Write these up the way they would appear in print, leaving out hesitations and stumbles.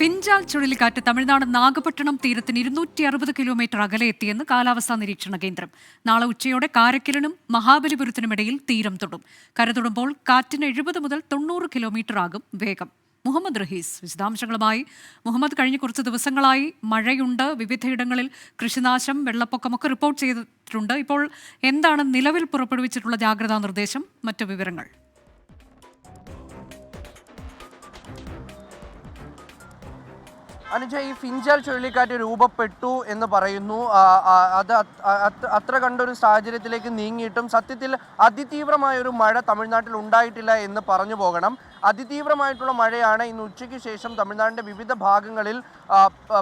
Fengal ചുഴലിക്കാറ്റ് Tamil Nadu Nagapattinam തീരത്തിന് 260 kilometre അകലെ എത്തിയെന്ന് കാലാവസ്ഥാ നിരീക്ഷണ കേന്ദ്രം. നാളെ ഉച്ചയോടെ കാരക്കലിനും മഹാബലിപുരത്തിനുമിടയിൽ തീരം തൊടും. കരതൊടുമ്പോൾ കാറ്റിന് 70 മുതൽ 90 കിലോമീറ്റർ ആകും വേഗം. മുഹമ്മദ് റഹീസ് വിശദാംശങ്ങളുമായി. മുഹമ്മദ്, കഴിഞ്ഞ കുറച്ച് ദിവസങ്ങളായി മഴയുണ്ട്, വിവിധയിടങ്ങളിൽ കൃഷിനാശം, വെള്ളപ്പൊക്കമൊക്കെ റിപ്പോർട്ട് ചെയ്തിട്ടുണ്ട്. ഇപ്പോൾ എന്താണ് നിലവിൽ പുറപ്പെടുവിച്ചിട്ടുള്ള ജാഗ്രതാ നിർദ്ദേശം, മറ്റു വിവരങ്ങൾ? അനുജ, ഈ ഫിൻജാൽ ചുഴലിക്കാറ്റ് രൂപപ്പെട്ടു എന്ന് പറയുന്നു. അത് അത്ര കണ്ടൊരു സാഹചര്യത്തിലേക്ക് നീങ്ങിയിട്ടും സത്യത്തിൽ അതിതീവ്രമായൊരു മഴ തമിഴ്നാട്ടിൽ ഉണ്ടായിട്ടില്ല എന്ന് പറഞ്ഞു പോകണം. അതിതീവ്രമായിട്ടുള്ള മഴയാണ് ഇന്ന് ഉച്ചയ്ക്ക് ശേഷം തമിഴ്നാടിൻ്റെ വിവിധ ഭാഗങ്ങളിൽ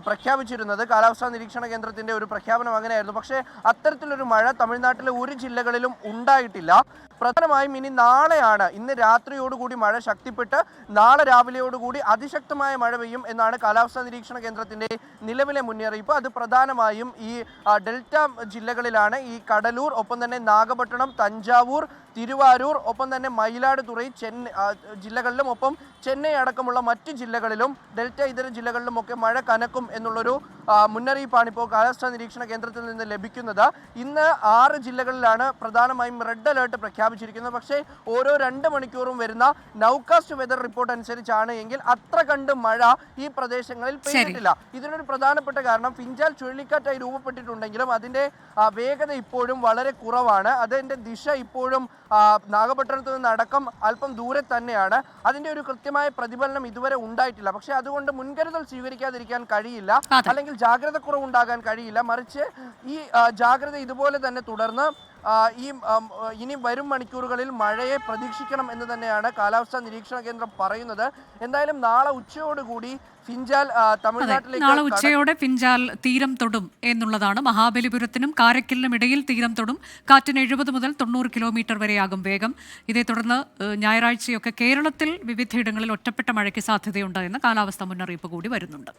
പ്രഖ്യാപിച്ചിരുന്നത്. കാലാവസ്ഥാ നിരീക്ഷണ കേന്ദ്രത്തിൻ്റെ ഒരു പ്രഖ്യാപനം അങ്ങനെയായിരുന്നു. പക്ഷേ അത്തരത്തിലൊരു മഴ തമിഴ്നാട്ടിലെ ഒരു ജില്ലകളിലും ഉണ്ടായിട്ടില്ല. പ്രധാനമായും ഇനി നാളെയാണ്, ഇന്ന് രാത്രിയോടുകൂടി മഴ ശക്തിപ്പെട്ട് നാളെ രാവിലെയോടുകൂടി അതിശക്തമായ മഴ പെയ്യും എന്നാണ് കാലാവസ്ഥാ നിരീക്ഷണ കേന്ദ്രത്തിൻ്റെ നിലവിലെ മുന്നറിയിപ്പ്. അത് പ്രധാനമായും ഈ ഡെൽറ്റ ജില്ലകളിലാണ്. ഈ കടലൂർ, ഒപ്പം തന്നെ നാഗപട്ടണം, തഞ്ചാവൂർ, തിരുവാരൂർ, ഒപ്പം തന്നെ മയിലാടുതുറൈ, ജില്ലകളിലും ഒപ്പം ചെന്നൈ അടക്കമുള്ള മറ്റ് ജില്ലകളിലും ഡെൽറ്റ ഇതര ജില്ലകളിലുമൊക്കെ മഴ കനക്കും എന്നുള്ളൊരു മുന്നറിയിപ്പാണ് ഇപ്പോൾ കാലാവസ്ഥാ നിരീക്ഷണ കേന്ദ്രത്തിൽ നിന്ന് ലഭിക്കുന്നത്. ഇന്ന് 6 ജില്ലകളിലാണ് പ്രധാനമായും റെഡ് അലേർട്ട് പ്രഖ്യാപിച്ചിരിക്കുന്നത്. പക്ഷേ ഓരോ 2 മണിക്കൂറും വരുന്ന നൗകാസ്റ്റ് വെതർ റിപ്പോർട്ട് അനുസരിച്ചാണ് എങ്കിൽ അത്ര കണ്ട് മഴ ഈ പ്രദേശങ്ങളിൽ പെയ്തിട്ടില്ല. ഇതിനൊരു പ്രധാനപ്പെട്ട കാരണം ഫിൻജാൽ ചുഴലിക്കാറ്റായി രൂപപ്പെട്ടിട്ടുണ്ടെങ്കിലും അതിൻ്റെ വേഗത ഇപ്പോഴും വളരെ കുറവാണ്. അതിൻ്റെ ദിശ ഇപ്പോഴും നാഗപട്ടണത്ത് നിന്ന് അടക്കം അല്പം ദൂരെ തന്നെയാണ്. അതിൻ്റെ ഒരു കൃത്യമായ പ്രതിഫലനം ഇതുവരെ ഉണ്ടായിട്ടില്ല. പക്ഷേ അതുകൊണ്ട് മുൻകരുതൽ സ്വീകരിക്കാതിരിക്കാൻ കഴിയില്ല, അല്ലെങ്കിൽ ജാഗ്രത കുറവുണ്ടാകാൻ കഴിയില്ല. മറിച്ച് ഈ ജാഗ്രത ഇതുപോലെ തന്നെ തുടർന്ന് ഇനി വരും മണിക്കൂറുകളിൽ മഴയെ പ്രതീക്ഷിക്കണം എന്ന് തന്നെയാണ് കാലാവസ്ഥാ നിരീക്ഷണ കേന്ദ്രം പറയുന്നത്. എന്തായാലും നാളെ ഉച്ചയോടുകൂടി ഫിൻജാൽ തമിഴ്നാട്ടിലേക്ക്, നാളെ ഉച്ചയോടെ ഫിൻജാൽ തീരം തൊടും എന്നുള്ളതാണ്. മഹാബലിപുരത്തിനും കാരക്കലിനും ഇടയിൽ തീരം തൊടും. കാറ്റിന് 70 മുതൽ 90 കിലോമീറ്റർ വരെയാകും വേഗം. ഇതേ തുടർന്ന് ഞായറാഴ്ചയൊക്കെ കേരളത്തിൽ വിവിധയിടങ്ങളിൽ ഒറ്റപ്പെട്ട മഴയ്ക്ക് സാധ്യതയുണ്ട് എന്ന് കാലാവസ്ഥാ മുന്നറിയിപ്പ് കൂടി വരുന്നുണ്ട്.